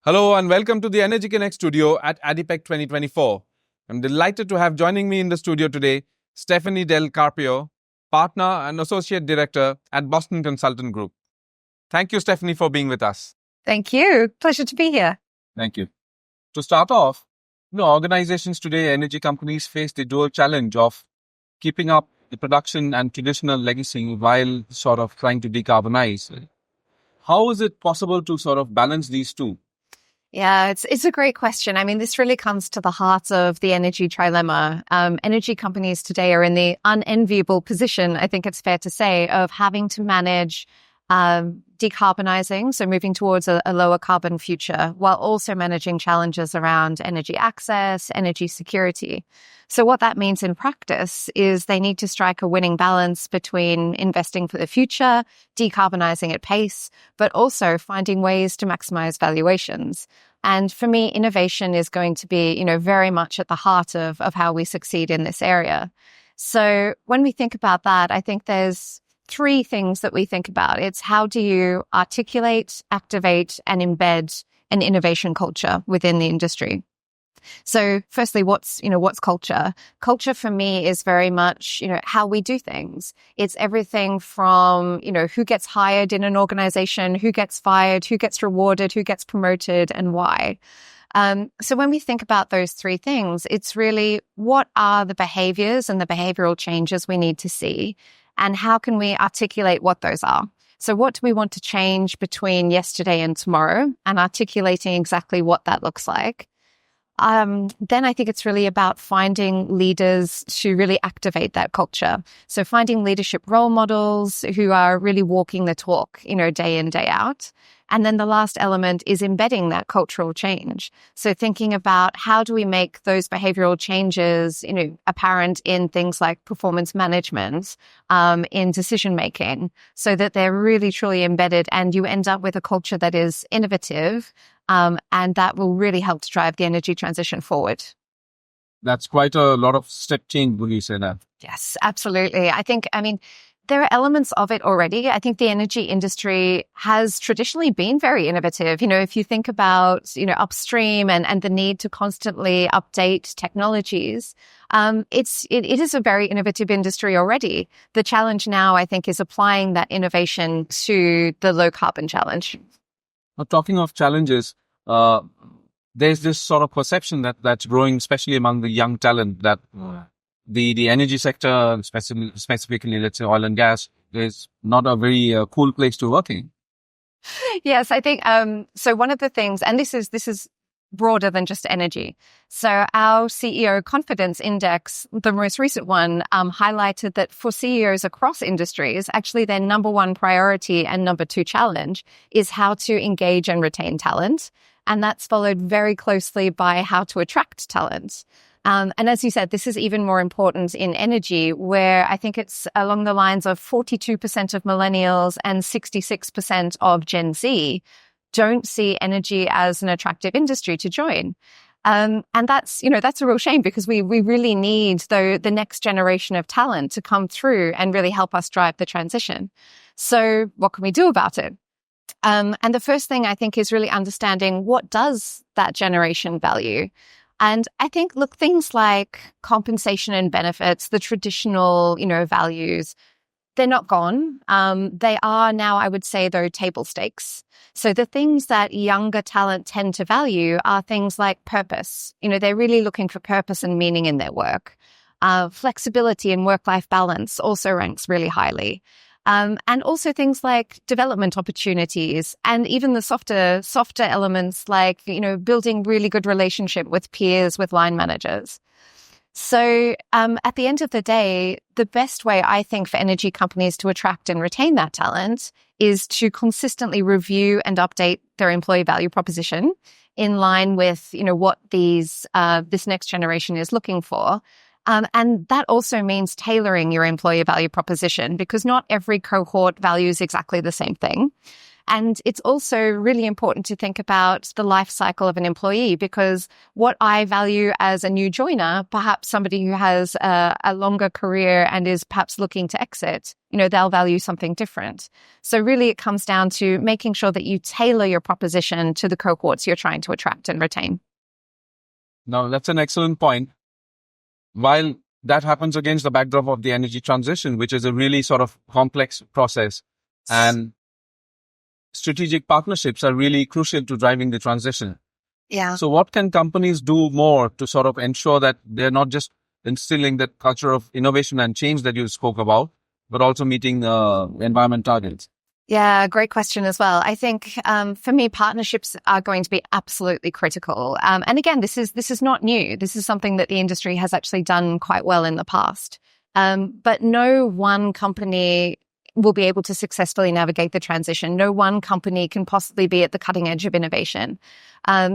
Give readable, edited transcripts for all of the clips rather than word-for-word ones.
Hello and welcome to the Energy Connect studio at ADIPEC 2024. I'm delighted to have joining me in the studio today, Stephanie Del Carpio, Partner and Associate Director at Boston Consultant Group. Thank you, Stephanie, for being with us. Thank you. Pleasure to be here. Thank you. To start off, organizations today, energy companies face the dual challenge of keeping up the production and traditional legacy while sort of trying to decarbonize. How is it possible to sort of balance these two? Yeah, it's a great question. I mean, this really comes to the heart of the energy trilemma. Energy companies today are in the unenviable position, I think it's fair to say, of having to manage decarbonizing, so moving towards a lower carbon future, while also managing challenges around energy access, energy security. So what that means in practice is they need to strike a winning balance between investing for the future, decarbonizing at pace, but also finding ways to maximize valuations. And for me, innovation is going to be, very much at the heart of how we succeed in this area. So when we think about that, I think there's three things that we think about. It's how do you articulate, activate, and embed an innovation culture within the industry. So firstly, what's culture? Culture for me is very much, how we do things. It's everything from, who gets hired in an organization, who gets fired, who gets rewarded, who gets promoted, and why. So when we think about those three things, it's really what are the behaviors and the behavioral changes we need to see, and how can we articulate what those are? So what do we want to change between yesterday and tomorrow, and articulating exactly what that looks like? Then I think it's really about finding leaders to really activate that culture. So finding leadership role models who are really walking the talk, day in, day out. And then the last element is embedding that cultural change. So thinking about how do we make those behavioral changes, apparent in things like performance management, in decision making, so that they're really truly embedded and you end up with a culture that is innovative, and that will really help to drive the energy transition forward. That's quite a lot of step change, would you say that? Yes, absolutely. There are elements of it already. I think the energy industry has traditionally been very innovative. If you think about, upstream and the need to constantly update technologies, it is a very innovative industry already. The challenge now, I think, is applying that innovation to the low carbon challenge. Now, talking of challenges, there's this sort of perception that's growing, especially among the young talent, that the energy sector, specifically, let's say oil and gas, is not a very cool place to work in. Yes, I think so. One of the things, and this is broader than just energy. So our CEO Confidence Index, the most recent one, highlighted that for CEOs across industries, actually their number one priority and number two challenge is how to engage and retain talent. And that's followed very closely by how to attract talent. And as you said, this is even more important in energy, where I think it's along the lines of 42% of millennials and 66% of Gen Z don't see energy as an attractive industry to join. And that's a real shame, because we really need the next generation of talent to come through and really help us drive the transition. So what can we do about it? And the first thing I think is really understanding what does that generation value. And I think, things like compensation and benefits, the traditional, values, they're not gone. They are now, I would say, though, table stakes. So the things that younger talent tend to value are things like purpose. They're really looking for purpose and meaning in their work. Flexibility and work-life balance also ranks really highly. And also things like development opportunities, and even the softer elements like, building really good relationship with peers, with line managers. So at the end of the day, the best way, I think, for energy companies to attract and retain that talent is to consistently review and update their employee value proposition in line with, what this next generation is looking for. And that also means tailoring your employer value proposition, because not every cohort values exactly the same thing. And it's also really important to think about the life cycle of an employee, because what I value as a new joiner, perhaps somebody who has a longer career and is perhaps looking to exit, they'll value something different. So really it comes down to making sure that you tailor your proposition to the cohorts you're trying to attract and retain. Now, that's an excellent point. While that happens against the backdrop of the energy transition, which is a really sort of complex process, and strategic partnerships are really crucial to driving the transition. Yeah. So what can companies do more to sort of ensure that they're not just instilling that culture of innovation and change that you spoke about, but also meeting environment targets? Yeah, great question as well. I think for me, partnerships are going to be absolutely critical. And again, this is not new. This is something that the industry has actually done quite well in the past. But no one company will be able to successfully navigate the transition. No one company can possibly be at the cutting edge of innovation.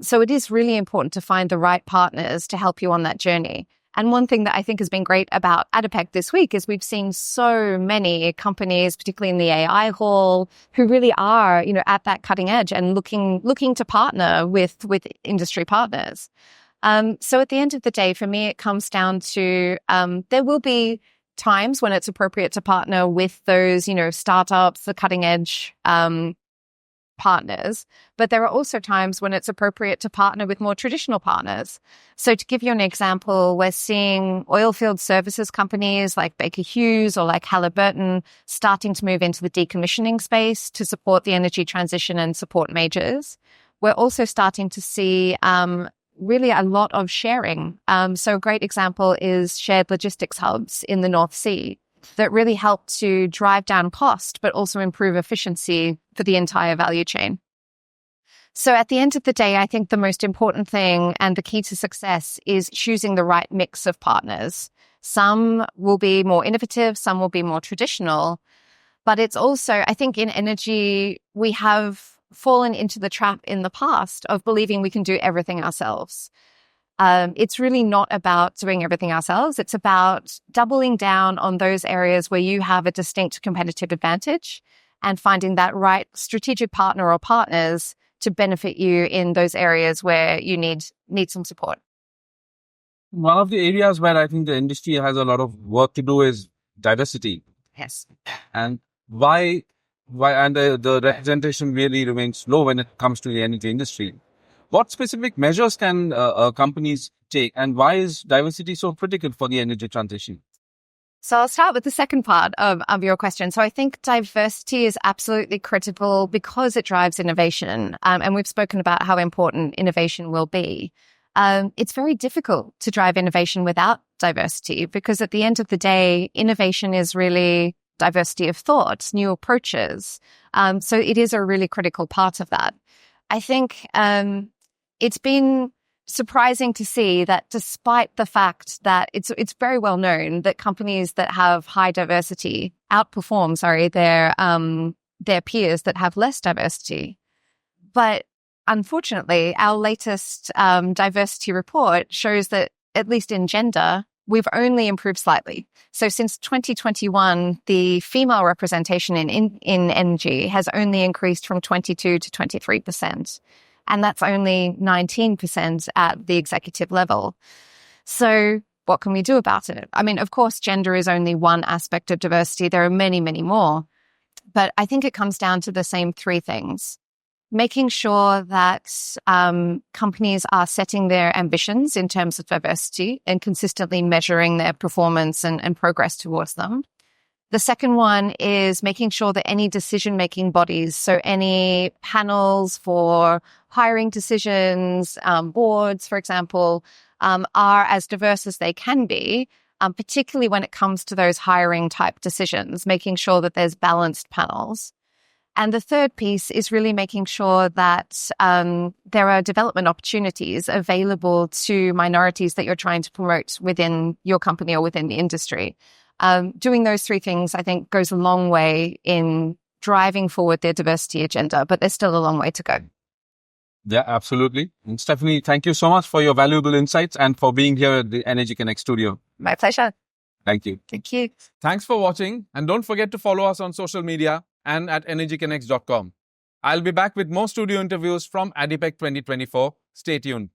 So it is really important to find the right partners to help you on that journey. And one thing that I think has been great about ADIPEC this week is we've seen so many companies, particularly in the AI hall, who really are, at that cutting edge and looking to partner with industry partners. So at the end of the day, for me, it comes down to there will be times when it's appropriate to partner with those, startups, the cutting edge partners, but there are also times when it's appropriate to partner with more traditional partners. So to give you an example, we're seeing oilfield services companies like Baker Hughes or like Halliburton starting to move into the decommissioning space to support the energy transition and support majors. We're also starting to see really a lot of sharing. So a great example is shared logistics hubs in the North Sea that really help to drive down cost, but also improve efficiency for the entire value chain. So at the end of the day, I think the most important thing and the key to success is choosing the right mix of partners. Some will be more innovative, some will be more traditional, but it's also, I think in energy, we have fallen into the trap in the past of believing we can do everything ourselves. It's really not about doing everything ourselves. It's about doubling down on those areas where you have a distinct competitive advantage and finding that right strategic partner or partners to benefit you in those areas where you need some support. One of the areas where I think the industry has a lot of work to do is diversity. Yes. And why and the representation really remains low when it comes to the energy industry. What specific measures can companies take, and why is diversity so critical for the energy transition? So I'll start with the second part of your question. So I think diversity is absolutely critical because it drives innovation. And we've spoken about how important innovation will be. It's very difficult to drive innovation without diversity because at the end of the day, innovation is really diversity of thought, new approaches. So it is a really critical part of that. I think it's been surprising to see that despite the fact that it's very well known that companies that have high diversity outperform, their peers that have less diversity. But unfortunately, our latest diversity report shows that, at least in gender, we've only improved slightly. So since 2021, the female representation in energy has only increased from 22 to 23%. And that's only 19% at the executive level. So what can we do about it? I mean, of course, gender is only one aspect of diversity. There are many, many more. But I think it comes down to the same three things. Making sure that companies are setting their ambitions in terms of diversity and consistently measuring their performance and progress towards them. The second one is making sure that any decision-making bodies, so any panels for hiring decisions, boards, for example, are as diverse as they can be, particularly when it comes to those hiring type decisions, making sure that there's balanced panels. And the third piece is really making sure that there are development opportunities available to minorities that you're trying to promote within your company or within the industry. Doing those three things, I think, goes a long way in driving forward their diversity agenda, but there's still a long way to go. Yeah, absolutely. And Stephanie, thank you so much for your valuable insights and for being here at the Energy Connect studio. My pleasure. Thank you. Thank you. Thanks for watching, and don't forget to follow us on social media and at energyconnects.com. I'll be back with more studio interviews from ADIPEC 2024. Stay tuned.